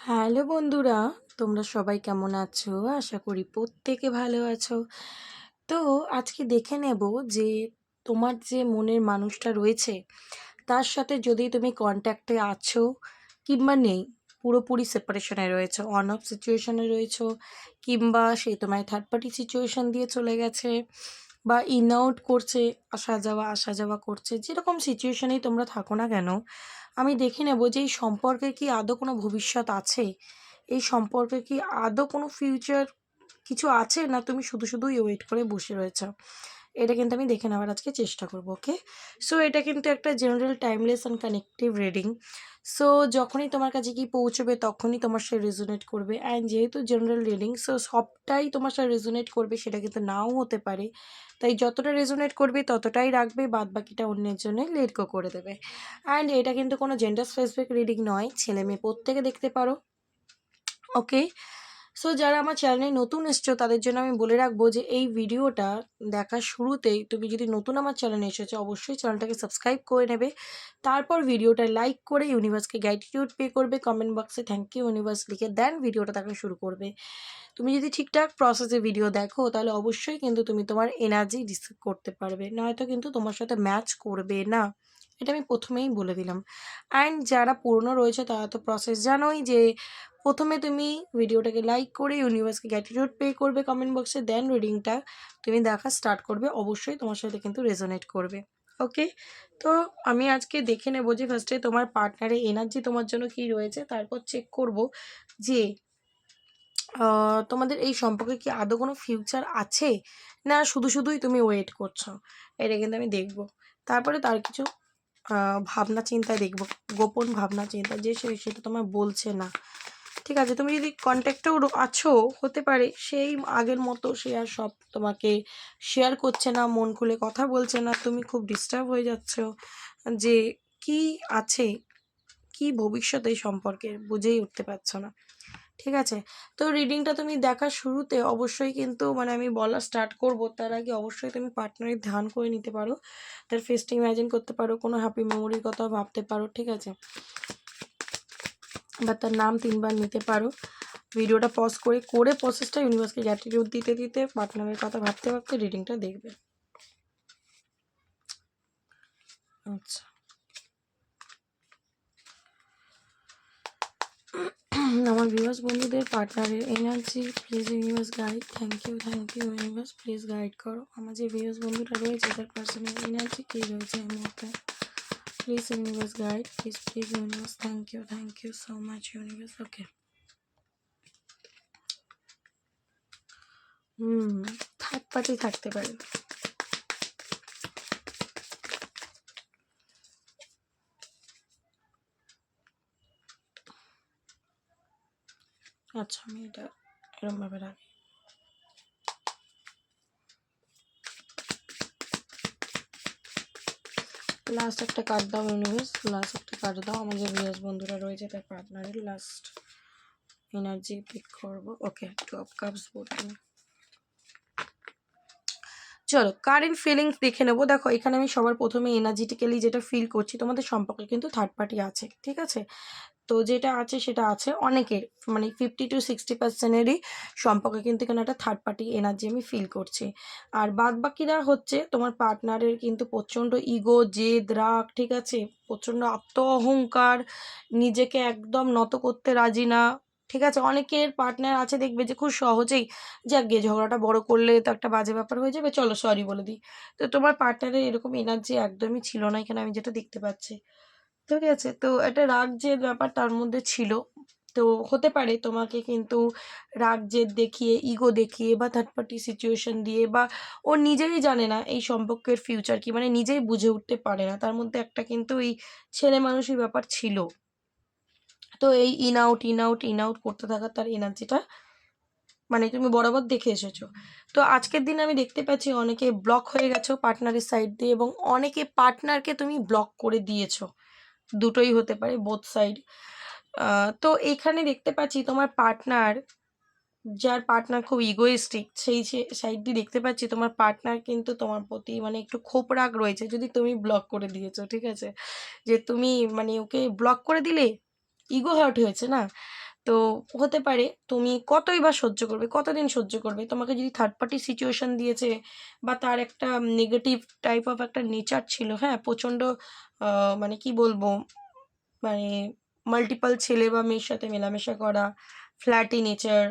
Hello বন্ধুরা, তোমরা সবাই কেমন আছো? আশা করি প্রত্যেকে ভালো আছো। তো আজকে দেখে নেব যে তোমার যে মনের মানুষটা রয়েছে তার সাথে যদি তুমি কন্ট্যাক্টে আছো কিংবা নেই, পুরোপুরি সেপারেশনে রয়েছো, অন অফ সিচুয়েশনে রয়েছো, কিংবা সে তোমায় থার্ড পার্টি সিচুয়েশন দিয়ে চলে গেছে বা ইন আউট করছে, আসা যাওয়া করছে, যেরকম সিচুয়েশনেই তোমরা থাকো না কেন, আমি দেখে নেব যে এই সম্পর্কে কি আদৌ কোনো ভবিষ্যৎ আছে, এই সম্পর্কে কি আদৌ কোনো ফিউচার কিছু আছে, না তুমি শুধু শুধুই ওয়েট করে বসে রয়েছো। এটা কিন্তু আমি দেখে নেওয়ার আজকে চেষ্টা করব। ওকে, সো এটা কিন্তু একটা general timeless and connective reading. So যখনই তোমার কাছে কি পৌঁছবে তখনই তোমার সাথে রেজোনেট করবে, অ্যান্ড যেহেতু জেনারেল রিডিং, সো সবটাই তোমার সাথে রেজোনেট করবে সেটা কিন্তু নাও হতে পারে। তাই যতটা রেজোনেট করবে ততটাই রাখবে, বাদ বাকিটা অন্যের জন্য লেট গো করে দেবে। অ্যান্ড এটা কিন্তু কোনো জেন্ডার স্পেসিফিক রিডিং নয়, ছেলে মেয়ে প্রত্যেকে দেখতে পারো। ওকে, সো যারা আমার চ্যানেলে নতুন এসছো তাদের জন্য আমি বলে রাখবো যে এই ভিডিওটা দেখার শুরুতেই তুমি যদি নতুন আমার চ্যানেলে এসেছো অবশ্যই চ্যানেলটাকে সাবস্ক্রাইব করে নেবে। তারপর ভিডিওটা লাইক করে ইউনিভার্সকে গ্র্যাটিটিউড পে করবে, কমেন্ট বক্সে থ্যাংক ইউ ইউনিভার্স লিখে দেন ভিডিওটা দেখা শুরু করবে। তুমি যদি ঠিকঠাক প্রসেসে ভিডিও দেখো তাহলে অবশ্যই কিন্তু তুমি তোমার এনার্জি রিসিভ করতে পারবে, নয়তো কিন্তু তোমার সাথে ম্যাচ করবে না। এটা আমি প্রথমেই বলে দিলাম। অ্যান্ড যারা পুরনো রয়েছে তারা তো প্রসেস জানোই যে প্রথমে তুমি ভিডিওটাকে লাইক করে ইউনিভার্সকে গ্র্যাটিটিউড পে করবে কমেন্ট বক্সে, দেন রিডিংটা তুমি দেখা স্টার্ট করবে, অবশ্যই তোমার সাথে কিন্তু রেজোনেট করবে। ওকে, তো আমি আজকে দেখে নেব যে ফার্স্টে তোমার পার্টনারের এনার্জি তোমার জন্য কি রয়েছে, তারপর চেক করব যে তোমাদের এই সম্পর্কে কি আদৌ কোনো ফিউচার আছে, না শুধু শুধুই তুমি ওয়েট করছো। এটা কিন্তু আমি দেখব। তারপরে তার কিছু ভাবনা চিন্তায় দেখব, গোপন ভাবনা চিন্তা যে সেটা তোমার বলছে না। ঠিক আছে, তুমি যদি কন্ট্যাক্টেও আছো, হতে পারে সেই আগের মতো সে আর সব তোমাকে শেয়ার করছে না, মন খুলে কথা বলছে না, তুমি খুব ডিস্টার্ব হয়ে যাচ্ছ যে কি আছে, কি ভবিষ্যৎ এই সম্পর্কে বুঝেই উঠতে পারছো না। ঠিক আছে, তো রিডিংটা তুমি দেখার শুরুতে অবশ্যই কিন্তু আমি বলা স্টার্ট করব তার আগে অবশ্যই তুমি পার্টনারের ধ্যান করে নিতে পারো, তার ফেসটা ইমাজিন করতে পারো, কোনো হ্যাপি মেমোরির কথা ভাবতে পারো। ঠিক আছে, বা তার নাম 3বার নিতে পারো। ভিডিওটা পজ করে করে প্রসেসটা ইউনিভার্সকে গ্র্যাটিটিউড দিতে দিতে পার্টনারের কথা ভাবতে ভাবতে রিডিংটা দেখবে। আচ্ছা, আমার ভিউয়ার্স বন্ধুদের পার্টনারের energy please universe guide, thank you universe, please guide করো। আমার যে ভিউয়ার্স বন্ধুরা রয়েছে তার পার্সোনাল এনার্জি কী রয়েছে এই মুহূর্তে, please universe guide, please universe, thank you so much universe. Okay, third party থাকতে পারে। আচ্ছা, আমি এটা এরমভাবে রাখি। লাস্ট একটা কার্ড দাও ইউনিভার্স, লাস্ট একটা কার্ড দাও। আমার যে ভিউয়ার্স বন্ধুরা রয়েছে তার পার্টনারের লাস্ট এনার্জি পিক করবো। ওকে, 2 of Cups বোতল। চলো কারেন্ট ফিলিংস দেখে নেবো। দেখো এখানে আমি সবার প্রথমে এনার্জিটিক্যালি যেটা ফিল করছি, তোমাদের সম্পর্কে কিন্তু থার্ড পার্টি আছে। ঠিক আছে, তো যেটা আছে সেটা আছে অনেকের, 50 to 60%-এরই সম্পর্কে কিন্তু এখানে একটা থার্ড পার্টি এনার্জি আমি ফিল করছি। আর বাদ বাকিরা হচ্ছে তোমার পার্টনারের কিন্তু প্রচণ্ড ইগো, জেদ, রাগ, ঠিক আছে, প্রচণ্ড আত্ম অহংকার, নিজেকে একদম নত করতে রাজি না। ঠিক আছে, অনেকের পার্টনার আছে দেখবে যে খুব সহজেই যাক গে ঝগড়াটা বড় করলে তো একটা বাজে ব্যাপার হয়ে যাবে, চলো সরি বলে দিই। তো তোমার পার্টনারের এরকম এনার্জি একদমই ছিল না এখানে আমি যেটা দেখতে পাচ্ছি। ঠিক আছে, তো একটা রাগ জেদ ব্যাপার তার মধ্যে ছিল। তো হতে পারে তোমাকে কিন্তু রাগ জেদ দেখিয়ে, ইগো দেখিয়ে বা থার্ড পার্টি সিচুয়েশন দিয়ে, বা ও নিজেই জানে না এই সম্পর্কের ফিউচার কি, নিজেই বুঝে উঠতে পারে না, তার মধ্যে একটা কিন্তু এই ছেলে মানুষের ব্যাপার ছিল। তো এই ইন আউট করতে থাকা তার এনার্জিটা তুমি বরাবর দেখে এসেছো। তো আজকের দিন আমি দেখতে পাচ্ছি অনেকে ব্লক হয়ে গেছো পার্টনারের সাইড দিয়ে, এবং অনেকে পার্টনারকে তুমি ব্লক করে দিয়েছো। দুটোই হতে পারে, বোথ সাইড। তো এখানে দেখতে পাচ্ছি তোমার পার্টনার, যার পার্টনার খুব ইগোইস্টিক, সেই সাইড দিয়ে দেখতে পাচ্ছি তোমার পার্টনার কিন্তু তোমার প্রতি একটু ক্ষোভ রাগ রয়েছে, যদি তুমি ব্লক করে দিয়েছো। ঠিক আছে, যে তুমি ওকে ব্লক করে দিলে ইগো হার্ট হয়েছে না, তো হতে পারে তুমি কতই বা সহ্য করবে, কতদিন সহ্য করবে? তোমাকে যদি থার্ড পার্টি সিচুয়েশন দিয়েছে বা তার একটা নেগেটিভ টাইপ অফ একটা নেচার ছিল, হ্যাঁ, প্রচণ্ড মানে কি বলবো, মানে মাল্টিপল ছেলে বা মেয়ের সাথে মেলামেশা করা, ফ্ল্যাটি নেচার,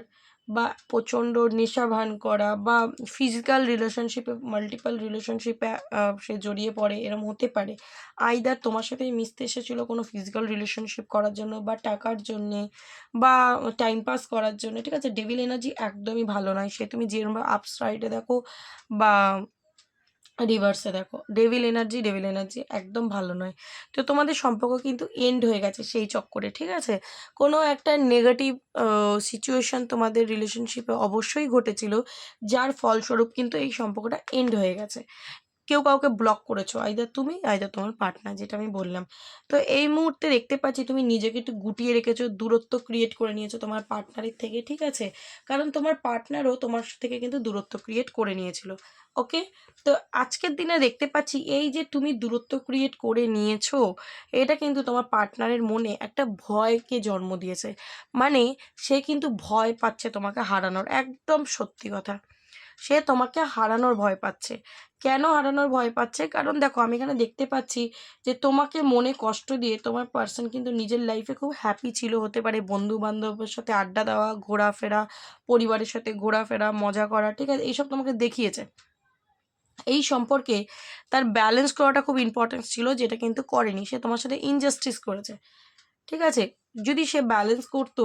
বা প্রচণ্ড নেশা ভান করা, বা ফিজিক্যাল রিলেশনশিপে মাল্টিপল রিলেশনশিপে সে জড়িয়ে পড়ে, এরম হতে পারে। আইদার তোমার সাথে মিশতে এসেছিলো কোনো ফিজিক্যাল রিলেশনশিপ করার জন্য, বা টাকার জন্যে, বা টাইম পাস করার জন্য, ঠিক আছে? ডেভিল এনার্জি একদমই ভালো নয়, সে তুমি যেরকম আপস রাইডে দেখো বা রিভার্সে দেখো, ডেভিল এনার্জি একদম ভালো নয়। তো তোমাদের সম্পর্ক কিন্তু এন্ড হয়ে গেছে সেই চক্করে, ঠিক আছে? কোনো একটা নেগেটিভ সিচুয়েশন তোমাদের রিলেশনশিপে অবশ্যই ঘটেছিল, যার ফলস্বরূপ কিন্তু এই সম্পর্কটা এন্ড হয়ে গেছে। কেউ কাউকে ব্লক করেছো, আইদার তুমি আইদার তোমার পার্টনার, যেটা আমি বললাম। তো এই মুহূর্তে দেখতে পাচ্ছি তুমি নিজেকে একটু গুটিয়ে রেখেছো, দূরত্ব ক্রিয়েট করে নিয়েছো তোমার পার্টনারের থেকে, ঠিক আছে? কারণ তোমার পার্টনারও তোমার থেকে কিন্তু দূরত্ব ক্রিয়েট করে নিয়েছিল। ওকে, তো আজকের দিনে দেখতে পাচ্ছি এই যে তুমি দূরত্ব ক্রিয়েট করে নিয়েছো, এটা কিন্তু তোমার পার্টনারের মনে একটা ভয়কে জন্ম দিয়েছে। মানে সে কিন্তু ভয় পাচ্ছে তোমাকে হারানোর, একদম সত্যি কথা। সে তোমাকে হারানোর ভয় পাচ্ছে। কেন হারানোর ভয় পাচ্ছে? কারণ দেখো, আমি এখানে দেখতে পাচ্ছি যে তোমাকে মনে কষ্ট দিয়ে তোমার পার্সন কিন্তু নিজের লাইফে খুব হ্যাপি ছিল। হতে পারে বন্ধু বান্ধবের সাথে আড্ডা দেওয়া, ঘোরাফেরা, পরিবারের সাথে ঘোরাফেরা, মজা করা, ঠিক আছে? এইসব তোমাকে দেখিয়েছে। এই সম্পর্কে তার ব্যালেন্স করাটা খুব ইম্পর্টেন্স ছিল, যেটা কিন্তু করেনি। সে তোমার সাথে ইনজাস্টিস করেছে, ঠিক আছে? যদি সে ব্যালেন্স করতো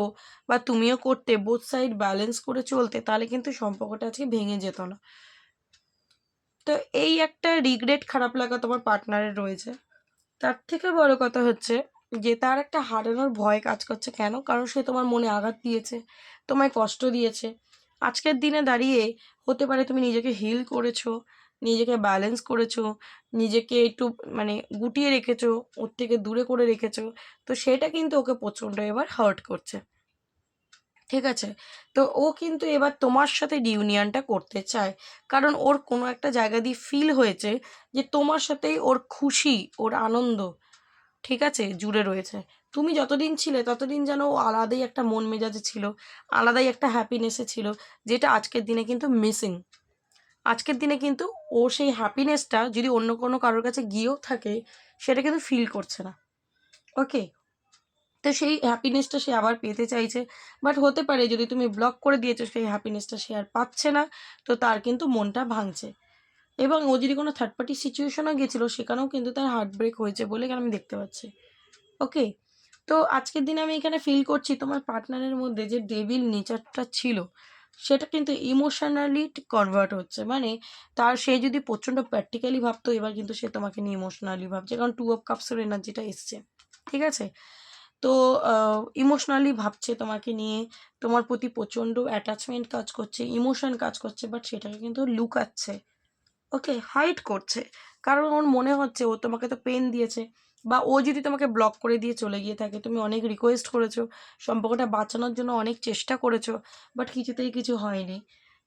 বা তুমিও করতে, বোথ সাইড ব্যালেন্স করে চলতে, তাহলে কিন্তু সম্পর্কটা আজকে ভেঙে যেত না। তো এই একটা রিগ্রেট, খারাপ লাগা তোমার পার্টনারের রয়েছে। তার থেকে বড় কথা হচ্ছে যে তার একটা হারানোর ভয় কাজ করছে। কেন? কারণ সে তোমার মনে আঘাত দিয়েছে, তোমায় কষ্ট দিয়েছে। আজকের দিনে দাঁড়িয়ে হতে পারে তুমি নিজেকে হিল করেছো, নিজেকে ব্যালেন্স করেছো, নিজেকে একটু মানে গুটিয়ে রেখেছো, ওর থেকে দূরে করে রেখেছো। তো সেটা কিন্তু ওকে প্রচণ্ড এবার হার্ট করছে, ঠিক আছে? তো ও কিন্তু এবার তোমার সাথে রিউনিয়নটা করতে চায়। কারণ ওর কোনো একটা জায়গা দিয়ে ফিল হয়েছে যে তোমার সাথেই ওর খুশি, ওর আনন্দ, ঠিক আছে, জুড়ে রয়েছে। তুমি যতদিন ছিলে ততদিন যেন ও আলাদাই একটা মন মেজাজে ছিল, আলাদাই একটা হ্যাপিনেসে ছিল, যেটা আজকের দিনে কিন্তু মিসিং। আজকের দিনে কিন্তু ও সেই হ্যাপিনেসটা যদি অন্য কোনো কারোর কাছে গিয়েও থাকে, সেটা কিন্তু ফিল করছে না। ওকে, তো সেই হ্যাপিনেসটা সে আবার পেতে চাইছে। বাট হতে পারে যদি তুমি ব্লক করে দিয়েছো, সেই হ্যাপিনেসটা সে আর পাচ্ছে না, তো তার কিন্তু মনটা ভাঙছে। এবং ও যদি কোনো থার্ড পার্টি সিচুয়েশনও গেছিলো, সেখানেও কিন্তু তার হার্ট ব্রেক হয়েছে বলে এখানে আমি দেখতে পাচ্ছি। ওকে, তো আজকের দিনে আমি এখানে ফিল করছি তোমার পার্টনারের মধ্যে যে ডেভিল নেচারটা ছিল, সেটা কিন্তু ইমোশনালি কনভার্ট হচ্ছে। মানে তার, সে যদি প্রচণ্ড প্র্যাকটিক্যালি ভাবতো, এবার কিন্তু সে তোমাকে নিয়ে ইমোশনালি ভাবছে, কারণ টু অফ কাপসের এনার্জিটা এসছে, ঠিক আছে? তো ইমোশনালি ভাবছে তোমাকে নিয়ে, তোমার প্রতি প্রচণ্ড অ্যাটাচমেন্ট কাজ করছে, ইমোশন কাজ করছে, বাট সেটাকে কিন্তু লুকাচ্ছে। ওকে, হাইড করছে। কারণ ওর মনে হচ্ছে ও তোমাকে তো পেন দিয়েছে, বা ও যদি তোমাকে ব্লক করে দিয়ে চলে গিয়ে থাকে, তুমি অনেক রিকোয়েস্ট করেছো, সম্পর্কটা বাঁচানোর জন্য অনেক চেষ্টা করেছো, বাট কিছুতেই কিছু হয়নি।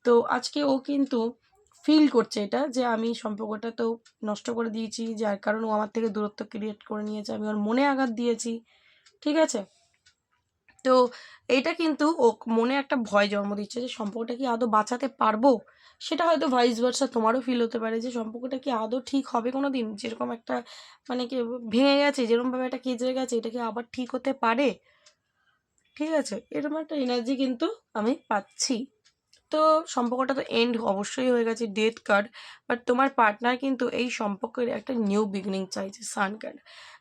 তো আজকে ও কিন্তু ফিল করছে এটা, যে আমি সম্পর্কটা তো নষ্ট করে দিয়েছি, যার কারণ ও আমার থেকে দূরত্ব ক্রিয়েট করে নিয়েছে, আমি ওর মনে আঘাত দিয়েছি, ঠিক আছে? তো এইটা কিন্তু ও মনে একটা ভয় জন্ম দিচ্ছে যে সম্পর্কটা কি আদৌ বাঁচাতে পারবো? সেটা হয়তো ভাইস ভার্সা তোমারও ফিল হতে পারে যে সম্পর্কটা কি আদৌ ঠিক হবে কোনোদিন? যেরকম একটা মানে কি ভেঙে গেছে, যেরকমভাবে একটা কেচে গেছে, এটা কি আবার ঠিক হতে পারে? ঠিক আছে? এরকম একটা এনার্জি কিন্তু আমি পাচ্ছি। তো সম্পর্কটা তো এন্ড অবশ্যই হয়ে গেছে, ডেথ কার্ড। বাট তোমার পার্টনার কিন্তু এই সম্পর্কের একটা নিউ বিগিনিং চাইছে, সান কার্ড।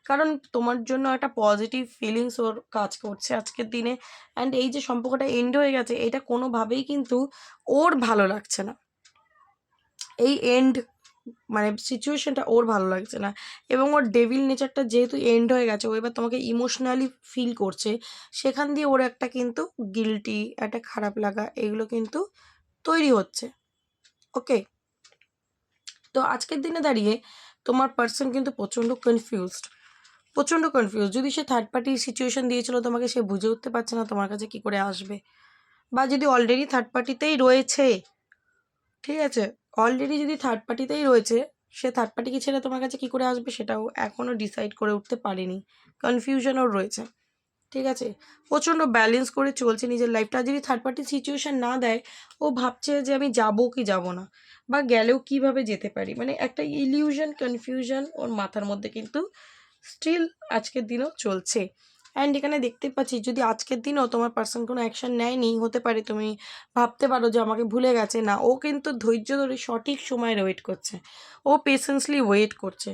কারণ তোমার জন্য একটা পজিটিভ ফিলিংস ওর কাজ করছে আজকের দিনে। অ্যান্ড এই যে সম্পর্কটা এন্ড হয়ে গেছে, এটা কোনোভাবেই কিন্তু ওর ভালো লাগছে না। এই এন্ড মানে সিচুয়েশনটা ওর ভালো লাগছে না। এবং ওর ডেভিল নেচারটা যেহেতু এন্ড হয়ে গেছে, ও এবার তোমাকে ইমোশনালি ফিল করছে, সেখান দিয়ে ওর একটা কিন্তু গিল্টি, একটা খারাপ লাগা, এগুলো কিন্তু তৈরি হচ্ছে। ওকে, তো আজকের দিনে দাঁড়িয়ে তোমার পার্সন কিন্তু প্রচণ্ড কনফিউজড। যদি সে থার্ড পার্টি সিচুয়েশন দিয়েছিল তোমাকে, সে বুঝে উঠতে পারছে না তোমার কাছে কি করে আসবে। বা যদি অলরেডি থার্ড পার্টিতেই রয়েছে, ঠিক আছে, অলরেডি যদি থার্ড পার্টিতেই রয়েছে, সে থার্ড পার্টিকে ছেড়ে তোমার কাছে কি করে আসবে, সেটাও এখনও ডিসাইড করে উঠতে পারেনি, কনফিউশনও রয়েছে। ঠিক আছে, প্রচণ্ড ব্যালেন্স করে চলছে নিজের লাইফটা। যদি থার্ড পার্টি সিচুয়েশান না দেয়, ও ভাবছে যে আমি যাবো কি যাবো না, বা গেলেও কিভাবে যেতে পারি, মানে একটা ইলিউশন কনফিউশন ওর মাথার মধ্যে কিন্তু স্টিল আজকের দিনও চলছে। অ্যান্ড এখানে দেখতে পাচ্ছি যদি আজকের দিনও তোমার পার্সন কোনো অ্যাকশন নেয়নি, হতে পারে তুমি ভাবতে পারো যে আমাকে ভুলে গেছে। না, ও কিন্তু ধৈর্য ধরে সঠিক সময়ের ওয়েট করছে, ও পেশেন্সলি ওয়েট করছে।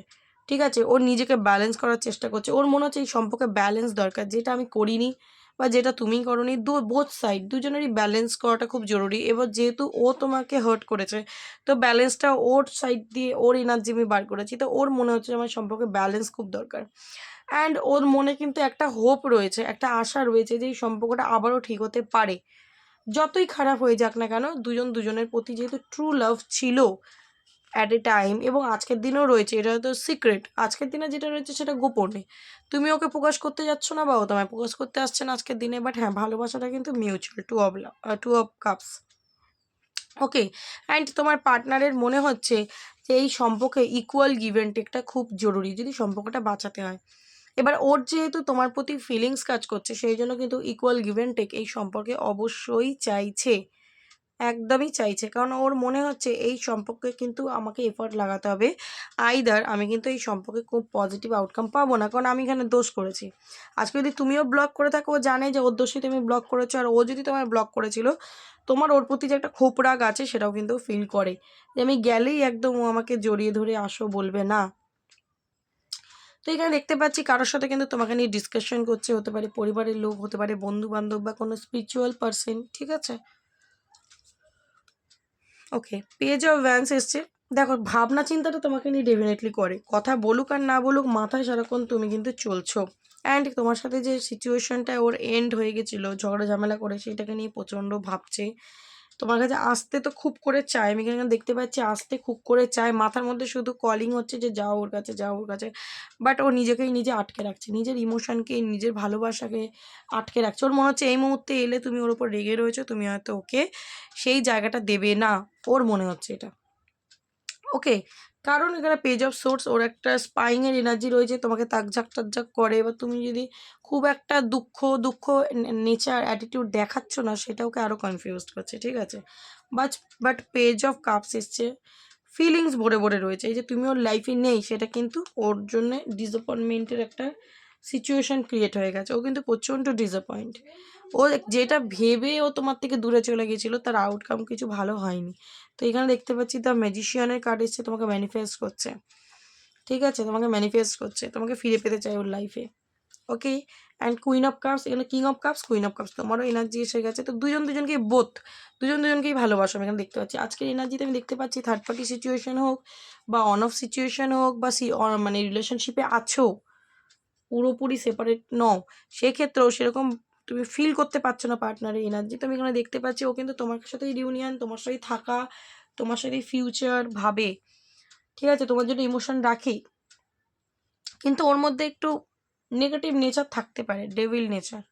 ঠিক আছে, ওর নিজেকে ব্যালেন্স করার চেষ্টা করছে। ওর মনে হচ্ছে এই সম্পর্কে ব্যালেন্স দরকার, যেটা আমি করিনি বা যেটা তুমি করনি। বোথ সাইড দুজনেরই ব্যালেন্স করাটা খুব জরুরি। এবার যেহেতু ও তোমাকে হার্ট করেছে, তো ব্যালেন্সটা ওর সাইড দিয়ে ওর এনার্জি আমি বার করেছি, তো ওর মনে হচ্ছে আমার সম্পর্কে ব্যালেন্স খুব দরকার। অ্যান্ড ওর মনে কিন্তু একটা হোপ রয়েছে, একটা আশা রয়েছে যে এই সম্পর্কটা আবারও ঠিক হতে পারে। যতই খারাপ হয়ে যাক না কেন, দুজন দুজনের প্রতি যেহেতু ট্রু লাভ ছিল অ্যাট এ টাইম, এবং আজকের দিনেও রয়েছে, এটা হয়তো সিক্রেট, আজকের দিনে যেটা রয়েছে সেটা গোপনে। তুমি ওকে প্রকাশ করতে যাচ্ছ না বা ও তোমায় প্রকাশ করতে আসছে না আজকের দিনে, বাট হ্যাঁ, ভালোবাসাটা কিন্তু mutual, two of cups. Okay, and তোমার পার্টনারের মনে হচ্ছে যে এই সম্পর্কে ইকুয়াল গিভ অ্যান্ড টেকটা খুব জরুরি যদি সম্পর্কটা বাঁচাতে হয়। এবার ওর যেহেতু তোমার প্রতি ফিলিংস কাজ করছে, সেই জন্য কিন্তু ইকুয়াল গিভ অ্যান্ড টেক এই সম্পর্কে অবশ্যই চাইছে, একদমই চাইছে। কারণ ওর মনে হচ্ছে এই সম্পর্কে কিন্তু আমাকে এফর্ট লাগাতে হবে, আইদার আমি কিন্তু এই সম্পর্কে খুব পজিটিভ আউটকাম পাবো না, কারণ আমি এখানে দোষ করেছি। আজকে যদি তুমিও ব্লক করে থাকো, ও জানে যে ওর দোষে তুমি ব্লক করেছো, আর ও যদি তোমার ব্লক করেছিল, তোমার ওর প্রতি যে একটা ক্ষোভ রাগ আছে সেটাও কিন্তু ফিল করে, যে আমি গেলেই একদম ও আমাকে জড়িয়ে ধরে আসো বলবে না। তো এখানে দেখতে পাচ্ছি কারোর সাথে কিন্তু তোমাকে নিয়ে ডিসকাশন করছে, হতে পারে পরিবারের লোক, হতে পারে বন্ধু বান্ধব, বা কোনো স্পিরিচুয়াল পার্সন। ঠিক আছে, ওকে, পেজ অফ ভ্যান্স এসছে। দেখো, ভাবনা চিন্তাটা তোমাকে নিয়ে ডেফিনেটলি করে, কথা বলুক আর না বলুক, মাথায় সারাক্ষণ তুমি কিন্তু চলছো। অ্যান্ড তোমার সাথে যে সিচুয়েশনটা ওর এন্ড হয়ে গেছিলো ঝগড়া ঝামেলা করে, সেটাকে নিয়ে প্রচণ্ড ভাবছে। তোমার কাছে আসতে তো খুব করে চায়, আমি এখানে দেখতে পাচ্ছি আসতে খুব করে চায়, মাথার মধ্যে শুধু কলিং হচ্ছে যে যাও ওর কাছে, যাও ওর কাছে। বাট ও নিজেকেই নিজে আটকে রাখছে, নিজের ইমোশনকে, নিজের ভালোবাসাকে আটকে রাখছে। ওর মনে হচ্ছে এই মুহূর্তে এলে তুমি ওর ওপর রেগে রয়েছো, তুমি হয়তো ওকে সেই জায়গাটা দেবে না, ওর মনে হচ্ছে এটা। ওকে, কারণ এখানে পেজ অফ সোর্স, ওর একটা স্পাইংয়ের এনার্জি রয়েছে, তোমাকে তাকঝাক টাকঝাক করে। এবার তুমি যদি খুব একটা দুঃখ দুঃখ নেচার অ্যাটিটিউড দেখাচ্ছ না, সেটা ওকে আরও কনফিউজড করছে। ঠিক আছে, but but page of cups এসছে, ফিলিংস ভরে ভরে রয়েছে। এই যে তুমি ওর লাইফে নেই, সেটা কিন্তু ওর জন্য ডিসঅ্যাপয়েন্টমেন্টের একটা সিচুয়েশন ক্রিয়েট হয়ে গেছে। ও কিন্তু প্রচণ্ড ডিসঅ্যাপয়েন্ট। ও যেটা ভেবে ও তোমার থেকে দূরে চলে গেছিলো, তার আউটকাম কিছু ভালো হয়নি। তো এখানে দেখতে পাচ্ছি দ্য ম্যাজিশিয়ানের কার্ড এসছে, তোমাকে ম্যানিফেস্ট করছে। ঠিক আছে, তোমাকে ম্যানিফেস্ট করছে, তোমাকে ফিরে পেতে চাই ওর লাইফে। ওকে, অ্যান্ড কুইন অফ কাপস, এখানে king of cups, queen of cups, তোমারও এনার্জি এসে গেছে। তো দুজন দুজনকেই দুজন দুজনকেই ভালোবাসো আমি এখানে দেখতে পাচ্ছি। আজকের এনার্জিতে আমি দেখতে পাচ্ছি থার্ড পার্টি সিচুয়েশন হোক বা অন অফ সিচুয়েশন হোক, বা মানে রিলেশনশিপে আছো, পুরোপুরি সেপারেট নও, সেক্ষেত্রেও সেরকম তুমি ফিল করতে পারছো না পার্টনারের এনার্জি। তো আমি এখানে দেখতে পাচ্ছি ও কিন্তু তোমার সাথেই রিউনিয়ন, তোমার সাথেই থাকা, তোমার সাথেই ফিউচার ভাবে। ঠিক আছে, তোমার জন্য ইমোশন রাখি, কিন্তু ওর মধ্যে একটু নেগেটিভ নেচার থাকতে পারে, ডেভিল নেচার,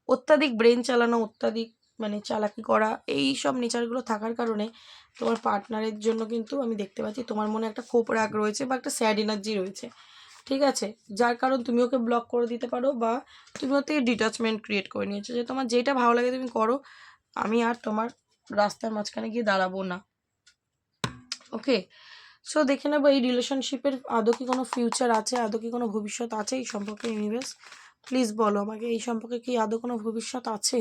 অত্যাধিক ব্রেন চালানো, অত্যাধিক মানে চালাকি করা, এই সব নেচারগুলো থাকার কারণে তোমার পার্টনারের জন্য কিন্তু আমি দেখতে পাচ্ছি তোমার মনে একটা ক্ষোভ রাগ রয়েছে, বা একটা স্যাড এনার্জি রয়েছে। ঠিক আছে, যার কারণ তুমি ওকে ব্লক করে দিতে পারো, বা তুমি ওর থেকে ডিটাচমেন্ট ক্রিয়েট করে নিয়েছো, যে তোমার যেটা ভালো লাগে তুমি করো, আমি আর তোমার রাস্তার মাঝখানে গিয়ে দাঁড়াবো না। ওকে, সো দেখে নেবো এই রিলেশনশিপের আদৌ কি কোনো ফিউচার আছে, আদৌ কি কোনো ভবিষ্যৎ আছে এই সম্পর্কে। ইউনিভার্স প্লিজ বলো আমাকে, এই সম্পর্কে কি আদৌ কোনো ভবিষ্যৎ আছে,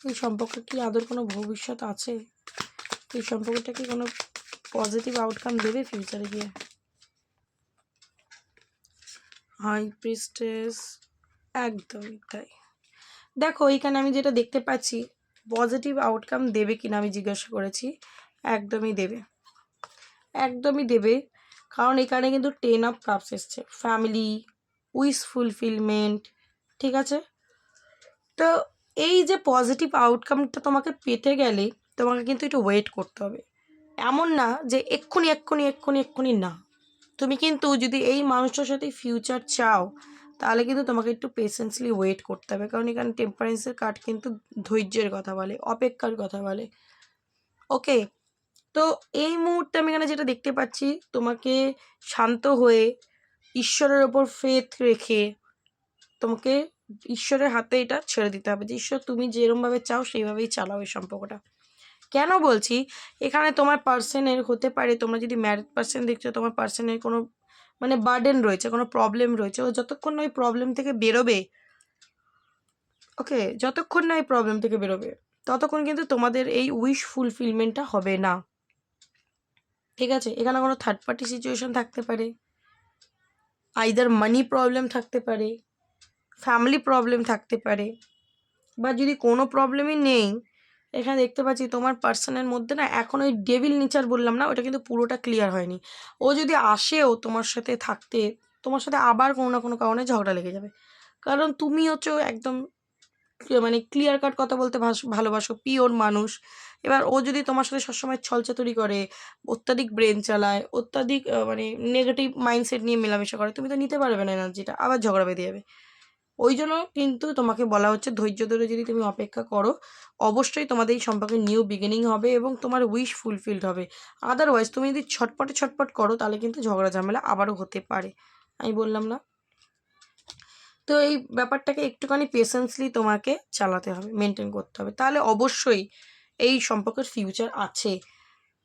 এই সম্পর্কে কি আদৌ কোনো ভবিষ্যৎ আছে, এই সম্পর্কটা কি কোনো পজিটিভ আউটকাম দেবে ফিউচারে গিয়ে। হাই প্রিস্টেস, একদমই তাই। দেখো, এইখানে আমি যেটা দেখতে পাচ্ছি, পজিটিভ আউটকাম দেবে কিনা আমি জিজ্ঞাসা করেছি, একদমই দেবে, একদমই দেবে। কারণ এখানে কিন্তু 10 অফ কাপস এসছে, ফ্যামিলি, উইশ ফুলফিলমেন্ট। ঠিক আছে, তো এই যে পজিটিভ আউটকামটা তোমাকে পেতে গেলে তোমাকে কিন্তু একটু ওয়েট করতে হবে। এমন না যে এক্ষুনি এক্ষুনি এক্ষুনি এক্ষুনি না, তুমি কিন্তু যদি এই মানুষটার সাথে ফিউচার চাও, তাহলে কিন্তু তোমাকে একটু পেশেন্সলি ওয়েট করতে হবে। কারণ এখানে টেম্পারেন্সের কার্ড কিন্তু ধৈর্যের কথা বলে, অপেক্ষার কথা বলে। ওকে, তো এই মুহূর্তে আমি এখানে যেটা দেখতে পাচ্ছি, তোমাকে শান্ত হয়ে ঈশ্বরের ওপর ফেথ রেখে তোমাকে ঈশ্বরের হাতে এটা ছেড়ে দিতে হবে যে ঈশ্বর তুমি যেরমভাবে চাও সেইভাবেই চালাও এই সম্পর্কটা। কেন বলছি, এখানে তোমার পার্সনের হতে পারে, তোমরা যদি ম্যারিড পার্সন দেখছো, তোমার পার্সনের কোনো মানে বার্ডেন রয়েছে, কোনো প্রবলেম রয়েছে, ও যতক্ষণ না ওই প্রবলেম থেকে বেরোবে, ওকে, যতক্ষণ না এই প্রবলেম থেকে বেরোবে ততক্ষণ কিন্তু তোমাদের এই উইশ ফুলফিলমেন্টটা হবে না। ঠিক আছে, এখানে কোনো থার্ড পার্টি সিচুয়েশন থাকতে পারে, আইদার মানি প্রবলেম থাকতে পারে, ফ্যামিলি প্রবলেম থাকতে পারে, বা যদি কোনো প্রবলেমই নেই, এখানে দেখতে পাচ্ছি তোমার পার্সনের মধ্যে না এখন ওই ডেভিল নেচার বললাম না, ওটা কিন্তু পুরোটা ক্লিয়ার হয়নি। ও যদি আসেও তোমার সাথে থাকতে, তোমার সাথে আবার কোনো না কোনো কারণে ঝগড়া লেগে যাবে, কারণ তুমি হচ্ছে একদম মানে ক্লিয়ার কাট কথা বলতে ভালোবাসো, পিওর মানুষ। এবার ও যদি তোমার সাথে সবসময় ছলচাতুরি করে, অত্যাধিক ব্রেন চালায়, অত্যাধিক মানে নেগেটিভ মাইন্ডসেট নিয়ে মেলামেশা করে, তুমি তো নিতে পারবে না এনার্জিটা, আবার ঝগড়া বেঁধে যাবে। ওই জন্য কিন্তু তোমাকে বলা হচ্ছে ধৈর্য ধরে যদি তুমি অপেক্ষা করো, অবশ্যই তোমাদের এই সম্পর্কে নিউ বিগিনিং হবে এবং তোমার উইশ ফুলফিলড হবে। আদারওয়াইজ তুমি যদি ছটপট করো তাহলে কিন্তু ঝগড়া ঝামেলা আবারও হতে পারে। আমি বললাম না? তো এই ব্যাপারটাকে একটুখানি পেশেন্সলি তোমাকে চালাতে হবে, মেনটেন করতে হবে, তাহলে অবশ্যই এই সম্পর্কের ফিউচার আছে,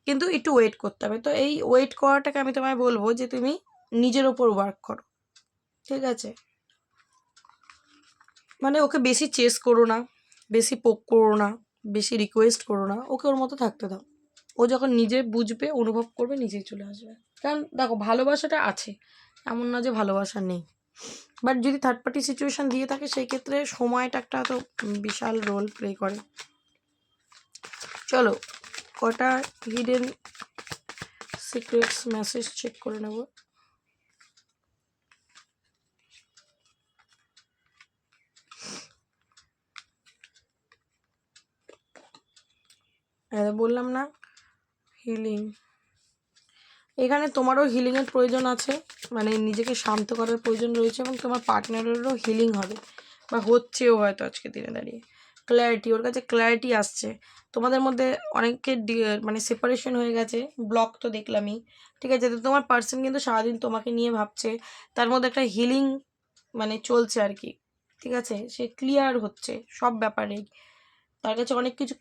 কিন্তু একটু ওয়েট করতে হবে। তো এই ওয়েট করাটাকে আমি তোমায় বলবো যে তুমি নিজের ওপর ওয়ার্ক করো, ঠিক আছে? মানে ওকে বেশি চেস করো না, বেশি পোক করো না, বেশি রিকোয়েস্ট করো না, ওকে ওর মতো থাকতে দাও। ও যখন নিজে বুঝবে, অনুভব করবে, নিজেই চলে আসবে। কারণ দেখো, ভালোবাসাটা আছে, এমন না যে ভালোবাসা নেই, বাট যদি থার্ড পার্টি সিচুয়েশন দিয়ে থাকে সেই ক্ষেত্রে সময়টা একটা তো বিশাল রোল প্লে করে। চলো কটা হিডেন সিক্রেটস মেসেজ চেক করে নেব। বললাম না হিলিং, এখানে তোমারও হিলিংয়ের প্রয়োজন আছে, মানে নিজেকে শান্ত করার প্রয়োজন রয়েছে, এবং তোমার পার্টনারেরও হিলিং হবে বা হচ্ছেও হয়তো আজকের দিনে দাঁড়িয়ে। ক্ল্যারিটি, ওর কাছে ক্ল্যারিটি আসছে। তোমাদের মধ্যে অনেকের মানে সেপারেশন হয়ে গেছে, ব্লক তো দেখলামই, ঠিক আছে? তো তোমার পার্সন কিন্তু সারাদিন তোমাকে নিয়ে ভাবছে, তার মধ্যে একটা হিলিং মানে চলছে আর কি, ঠিক আছে? সে ক্লিয়ার হচ্ছে সব ব্যাপারেই, তার কাছে অনেক কিছু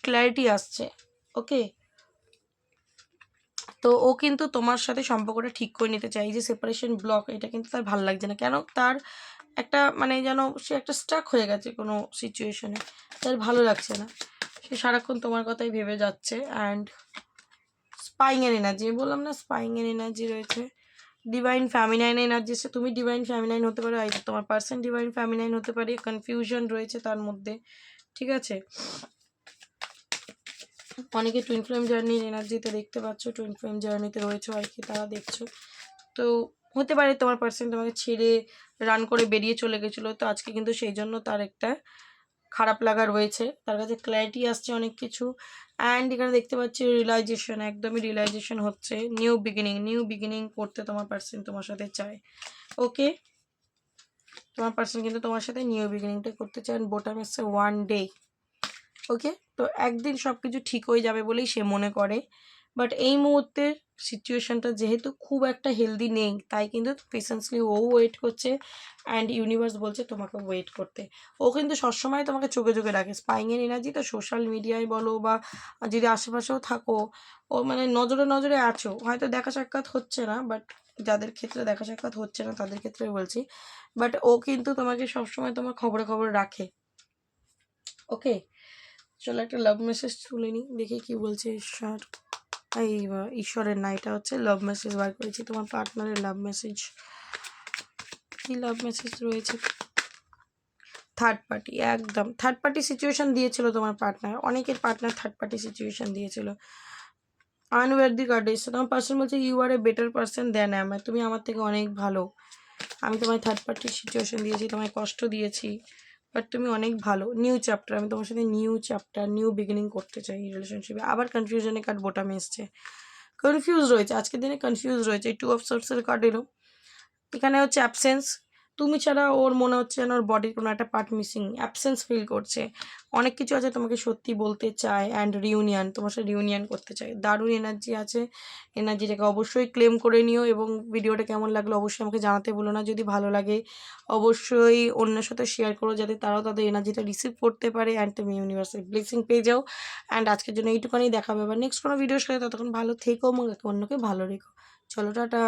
ক্ল্যারিটি আসছে, ওকে? তো ও কিন্তু তোমার সাথে সম্পর্কটা ঠিক করে নিতে চাই, যে সেপারেশন ব্লক এটা কিন্তু তার ভালো লাগছে না। কেন? তার একটা মানে যেন সে একটা স্টাক হয়ে গেছে কোনো সিচুয়েশনে, তার ভালো লাগছে না, সে সারাক্ষণ তোমার কথাই ভেবে যাচ্ছে। অ্যান্ড স্পাইং এর এনার্জি, বললাম না স্পাইং এর এনার্জি রয়েছে, ডিভাইন ফ্যামিনাইন এনার্জি, সে তুমি ডিভাইন ফ্যামিনাইন হতে পারো, তোমার পার্সন ডিভাইন ফ্যামিনাইন হতে পারে, কনফিউশন রয়েছে তার মধ্যে, ঠিক আছে? অনেকে টুইন ফ্লেম জার্নির এনার্জিতে দেখতে পাচ্ছ, টুইন ফ্লেম জার্নিতে রয়েছে আর কি, তারা দেখছো। তো হতে পারে তোমার পার্সন তোমাকে ছেড়ে রান করে বেরিয়ে চলে গেছিলো, তো আজকে কিন্তু সেই জন্য তার একটা খারাপ লাগা রয়েছে, তার কাছে ক্ল্যারিটি আসছে অনেক কিছু। অ্যান্ড এখানে দেখতে পাচ্ছি রিয়েলাইজেশন, একদমই রিয়েলাইজেশন হচ্ছে, নিউ বিগিনিং করতে তোমার পার্সন তোমার সাথে চায়, ওকে? তোমার পার্সন কিন্তু তোমার সাথে নিউ বিগিনিংটা করতে চায়। বোটাম এসছে ওয়ান ডে, ওকে? তো একদিন সব কিছু ঠিক হয়ে যাবে বলেই সে মনে করে, বাট এই মুহূর্তের সিচুয়েশানটা যেহেতু খুব একটা হেলদি নেই, তাই কিন্তু পেশেন্সলি ও ওয়েট করছে, অ্যান্ড ইউনিভার্স বলছে তোমাকে ওয়েট করতে। ও কিন্তু সবসময় তোমাকে চোখে চোখে রাখে, স্পাইংয়ের এনার্জি তো, সোশ্যাল মিডিয়ায় বলো বা যদি আশেপাশেও থাকো, ও মানে নজরে নজরে আছো, হয়তো দেখা সাক্ষাৎ হচ্ছে না, বাট যাদের ক্ষেত্রে দেখা সাক্ষাৎ হচ্ছে না তাদের ক্ষেত্রে বলছি, বাট ও কিন্তু তোমাকে সবসময় তোমার খবরে খবর রাখে, ওকে? চলো একটা লাভ মেসেজ তুলে নিই, দেখি কি বলছে ঈশ্বর। এই ঈশ্বরের না, এটা হচ্ছে লাভ মেসেজ বার করেছি, তোমার পার্টনারের লাভ মেসেজ। কি লাভ মেসেজ রয়েছে? থার্ড পার্টি, একদম থার্ড পার্টি সিচুয়েশন দিয়েছিল তোমার পার্টনার, অনেকের পার্টনার থার্ড পার্টি সিচুয়েশন দিয়েছিল। আনওয়ার্দি কার্ড এসছে, তোমার পার্সন বলছে you are a better person than am I, তুমি আমার থেকে অনেক ভালো, আমি তোমায় থার্ড পার্টি সিচুয়েশন দিয়েছি, তোমায় কষ্ট দিয়েছি, বাট তুমি অনেক ভালো, নিউ চ্যাপ্টার, আমি তোমার সাথে নিউ চ্যাপ্টার, নিউ বিগিনিং করতে চাই রিলেশনশিপে। আবার কনফিউশনের কার্ড বোটামে এসছে, কনফিউজ রয়েছে আজকের দিনে, কনফিউজ রয়েছে। টু অফ সোর্সের কার্ড এলো, এখানে হচ্ছে অ্যাবসেন্স, তুমি ছাড়া ওর মনে হচ্ছে যেন ওর বডির কোনো একটা পার্ট মিসিং, অ্যাবসেন্স ফিল করছে। অনেক কিছু আছে তোমাকে সত্যি বলতে চায় অ্যান্ড রিউনিয়ন, তোমার সাথে রিউনিয়ন করতে চায়। দারুণ এনার্জি আছে, এনার্জিটাকে অবশ্যই ক্লেম করে নিও এবং ভিডিওটা কেমন লাগলো অবশ্যই আমাকে জানাতে ভুলো না। যদি ভালো লাগে অবশ্যই অন্যের সাথে শেয়ার করো যাতে তারাও তাদের এনার্জিটা রিসিভ করতে পারে অ্যান্ড তুমি ইউনিভার্সের ব্লেসিং পেয়ে যাও। অ্যান্ড আজকের জন্য এইটুখানি, দেখা হবে আবার নেক্সট কোনো ভিডিওর সাথে। ততক্ষণ ভালো থেকো এবং একে অন্যকে ভালো রেখো। চলো টাটা।